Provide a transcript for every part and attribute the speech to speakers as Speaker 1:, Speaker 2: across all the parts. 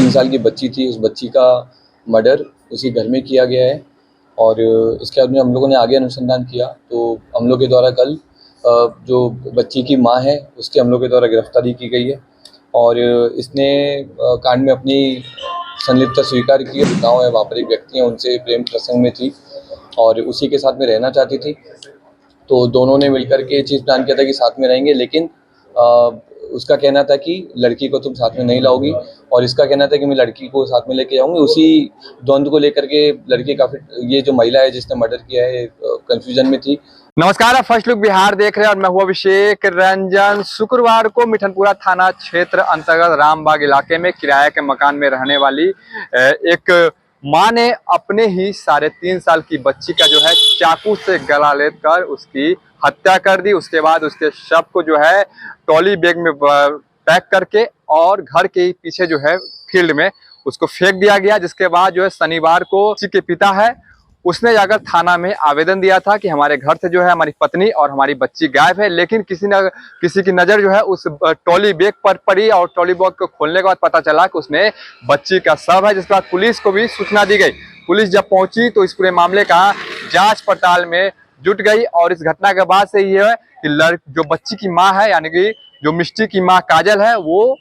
Speaker 1: 3 साल की बच्ची थी, उस बच्ची का मर्डर उसी घर में किया गया है। और इसके बाद में हम लोगों ने आगे अनुसंधान किया तो हम लोग के द्वारा कल जो बच्ची की माँ है उसकी हम लोग के द्वारा गिरफ्तारी की गई है और इसने कांड में अपनी संलिप्तता स्वीकार की है। गाँव है, वहाँ पर एक व्यक्ति है, उनसे प्रेम प्रसंग में थी और उसी के साथ में रहना चाहती थी। तो दोनों ने मिलकर के ये चीज़ प्लान किया था कि साथ में रहेंगे, लेकिन उसका कहना था कि लड़की को तुम साथ में नहीं लाओगी और इसका कहना था कि मैं लड़की को साथ में लेके जाऊंगी। उसी द्वंद्व को लेकर के लड़की काफ़ी, ये जो महिला है जिसने मर्डर किया है, कंफ्यूजन में थी।
Speaker 2: नमस्कार, आप फर्स्ट लुक बिहार देख रहे हैं और मैं हूं अभिषेक रंजन। शुक्रवार को मिठनपुरा थाना क्षेत्र अंतर्गत रामबाग इलाके में किराए के मकान में रहने वाली एक मां ने अपने ही 3.5 साल की बच्ची का जो है चाकू से गला लेकर उसकी हत्या कर दी। उसके बाद उसके शव को जो है ट्रॉली बैग में पैक करके और घर के पीछे जो है फील्ड में उसको फेंक दिया गया। जिसके बाद जो है शनिवार को बच्ची के पिता है उसने जाकर थाना में आवेदन दिया था कि हमारे घर से जो है हमारी पत्नी और हमारी बच्ची गायब है, लेकिन किसी की नजर जो है उस ट्रॉली बैग पर पड़ी और ट्रॉली बैग को खोलने के बाद पता चला कि उसमें बच्ची का शव है। जिसके बाद पुलिस को भी सूचना दी गई। पुलिस जब पहुंची तो इस पूरे मामले का जांच पड़ताल में जुट गई और इस घटना के बाद से ये है कि जो बच्ची की माँ है यानी कि जो मिष्टी की माँ काजल है वो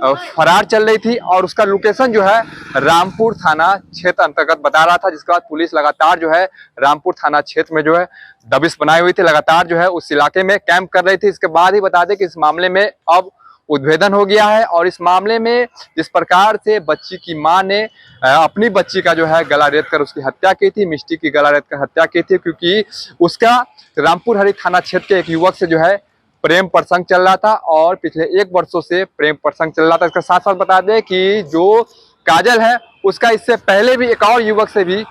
Speaker 2: फरार चल रही थी और उसका लोकेशन जो है रामपुर थाना क्षेत्र अंतर्गत बता रहा था। जिसके बाद पुलिस लगातार जो है रामपुर थाना क्षेत्र में जो है दबिश बनाई हुई थी, लगातार जो है उस इलाके में कैंप कर रही थी। इसके बाद ही बता दें कि इस मामले में अब उद्भेदन हो गया है और इस मामले में जिस प्रकार से बच्ची की मां ने अपनी बच्ची का जो है गला रेत कर उसकी हत्या की थी, मिष्टी की गला रेत कर हत्या की थी, क्योंकि उसका रामपुर हरी थाना क्षेत्र के एक युवक से जो है प्रेम प्रसंग चल रहा था और पिछले 1 वर्षों से प्रेम प्रसंग चल रहा था। इसके साथ साथ बता दें कि जो काजल है उसका इससे पहले भी एक और युवक से भी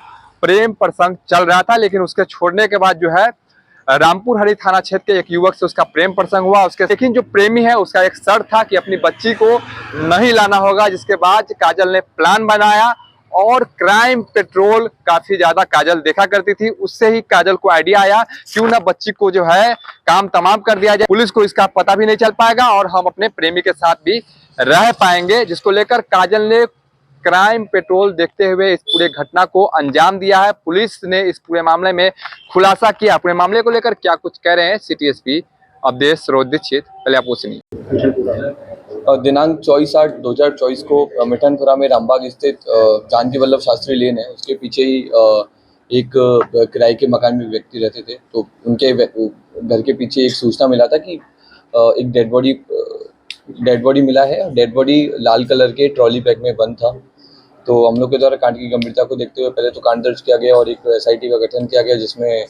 Speaker 2: प्रेम प्रसंग चल रहा था, लेकिन उसके छोड़ने के बाद जो है रामपुर हरी थाना क्षेत्र के एक युवक से उसका प्रेम प्रसंग हुआ। लेकिन जो प्रेमी है उसका एक शर्त था कि अपनी बच्ची को नहीं लाना होगा। जिसके बाद काजल ने प्लान बनाया और क्राइम पेट्रोल काफी ज्यादा काजल देखा करती थी, उससे ही काजल को आइडिया आया क्यों ना बच्ची को जो है काम तमाम कर दिया जाए। पुलिस को इसका पता भी नहीं चल पाएगा और हम अपने प्रेमी के साथ भी रह पाएंगे, जिसको लेकर काजल ने क्राइम पेट्रोल देखते हुए इस पूरे घटना को अंजाम दिया है। पुलिस ने इस पूरे मामले में खुलासा किया। पूरे मामले को लेकर क्या कुछ कह रहे हैं सिटी एसपी अवधेश दीक्षित, पहले आप वो सुनिए।
Speaker 1: दिनांक 24/8/2024 को मिठनपुरा में रामबाग स्थित जानकी वल्लभ शास्त्री लेन है, उसके पीछे ही एक किराए के मकान में व्यक्ति रहते थे। तो उनके घर के पीछे एक सूचना मिला था कि एक डेड बॉडी मिला है। डेड बॉडी लाल कलर के ट्रॉली बैग में बंद था। तो हम लोग के द्वारा कांड की गंभीरता को देखते हुए पहले तो कांड दर्ज किया गया और एक SIT का गठन किया गया, जिसमें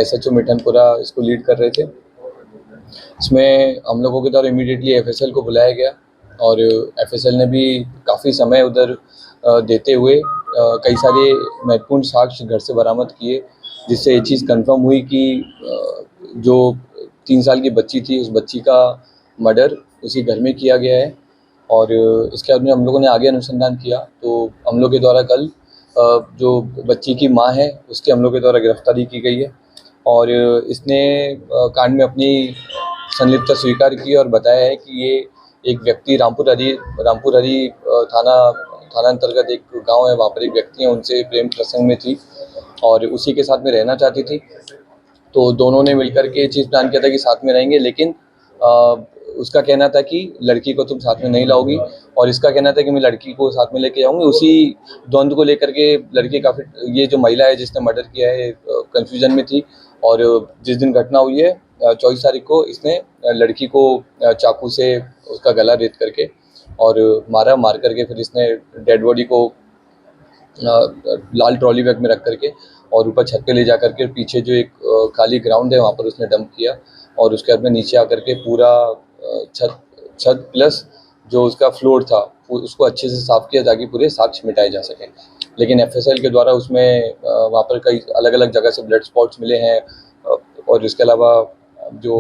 Speaker 1: SHO मिठनपुरा इसको लीड कर रहे थे। इसमें हम लोगों के द्वारा इमीडिएटली FSL को बुलाया गया और FSL ने भी काफ़ी समय उधर देते हुए कई सारे महत्वपूर्ण साक्ष्य घर से बरामद किए, जिससे ये चीज़ कंफर्म हुई कि जो 3 साल की बच्ची थी उस बच्ची का मर्डर उसी घर में किया गया है। और इसके बाद में हम लोगों ने आगे अनुसंधान किया तो हम लोग के द्वारा कल जो बच्ची की माँ है उसकी हम लोग के द्वारा गिरफ्तारी की गई है और इसने कांड में अपनी संलिप्तता स्वीकार की और बताया है कि ये एक व्यक्ति रामपुर हरी थाना अंतर्गत एक गांव है, वहाँ पर एक व्यक्ति है, उनसे प्रेम प्रसंग में थी और उसी के साथ में रहना चाहती थी। तो दोनों ने मिलकर के ये चीज़ प्लान किया था कि साथ में रहेंगे, लेकिन उसका कहना था कि लड़की को तुम साथ में नहीं लाओगी और इसका कहना था कि मैं लड़की को साथ में लेके जाऊंगी। उसी द्वंद्व को लेकर के लड़की काफ़ी, ये जो महिला है जिसने मर्डर किया है, कंफ्यूजन में थी और जिस दिन घटना हुई है 24 तारीख को इसने लड़की को चाकू से उसका गला रेत करके और मार करके फिर इसने डेड बॉडी को लाल ट्रॉली बैग में रख करके और ऊपर छत पे ले जा करके पीछे जो एक खाली ग्राउंड है वहाँ पर उसने डंप किया और उसके बाद में नीचे आकर के पूरा छत प्लस जो उसका फ्लोर था उसको अच्छे से साफ किया ताकि पूरे साक्ष्य मिटाए जा सकें। लेकिन FSL के द्वारा उसमें वहाँ पर कई अलग अलग जगह से ब्लड स्पॉट्स मिले हैं और इसके अलावा जो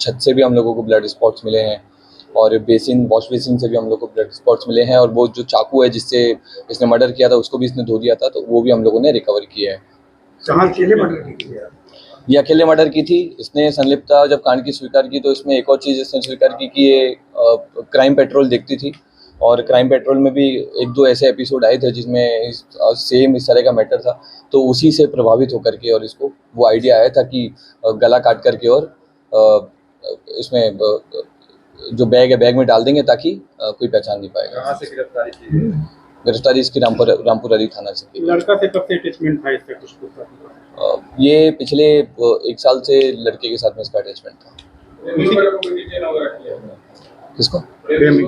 Speaker 1: छत से भी हम लोगों को ब्लड स्पॉट्स मिले हैं और वॉश बेसिन से भी हम लोग को ब्लड स्पॉट्स मिले हैं और वो जो चाकू है जिससे इसने मर्डर किया था उसको भी इसने धो दिया था, तो वो भी हम लोगों ने रिकवर किया है।
Speaker 3: अकेले मर्डर की थी?
Speaker 1: ये अकेले मर्डर की थी। इसने संलिप्तता जब कांड की स्वीकार की तो इसमें एक और चीज़ इसने स्वीकार की कि ये क्राइम पेट्रोल देखती थी और क्राइम पेट्रोल में भी एक दो ऐसे एपिसोड आए थे जिसमें सेम इस तरह का मैटर था, तो उसी से प्रभावित होकर के और इसको वो आइडिया आया था कि गला काट करके और इसमें जो बैग है बैग में डाल देंगे ताकि कोई पहचान नहीं पाएगा।
Speaker 2: कहाँ से गिरफ्तारी की?
Speaker 1: गिरफ्तारी इसकी रामपुर अली थाना से की।
Speaker 3: लड़का से कब से अटैचमेंट था इसका कुछ पता नहीं?
Speaker 1: ये पिछले 1 साल से लड़के के साथ में इसका अटैचमेंट था। किसको?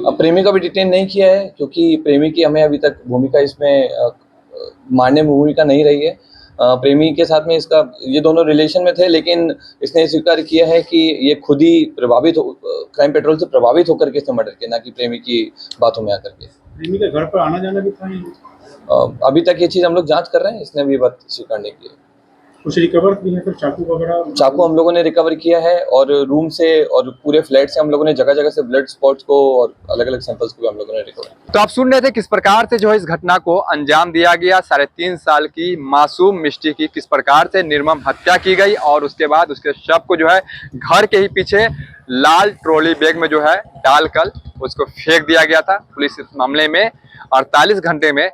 Speaker 1: अब प्रेमी का भी डिटेन नहीं किया है क्योंकि प्रेमी की हमें अभी तक भूमिका इसमें मारने में भूमिका नहीं रही है। प्रेमी के साथ में इसका ये दोनों रिलेशन में थे, लेकिन इसने स्वीकार किया है कि ये खुद ही क्राइम पेट्रोल से प्रभावित होकर के इसने मर्डर किया, ना कि प्रेमी की बातों में आकर के।
Speaker 3: प्रेमी के घर पर आना जाना भी था?
Speaker 1: अभी तक ये चीज़ हम लोग जांच कर रहे हैं, इसने भी बात स्वीकार नहीं की है।
Speaker 3: कुछ रिकवर भी है, फिर चाकू वगैरह?
Speaker 1: चाकू हम लोगों ने रिकवर किया है और रूम से और पूरे फ्लैट से हम लोगों ने जगह जगह से ब्लड स्पॉट्स को और अलग अलग सैंपल्स को भी हम लोगों ने रिकवर किया।
Speaker 2: तो आप सुन रहे थे किस प्रकार से जो है इस घटना को अंजाम दिया गया। 3.5 साल की मासूम मिष्टी की किस प्रकार से निर्मम हत्या की गई और उसके बाद उसके शव को जो है घर के ही पीछे लाल ट्रॉली बैग में जो है डालकर उसको फेंक दिया गया था। पुलिस इस मामले में 48 घंटे में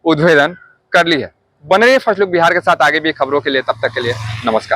Speaker 2: उद्भेदन कर ली है। बने रहिए फर्स्ट लुक बिहार के साथ आगे भी खबरों के लिए, तब तक के लिए नमस्कार।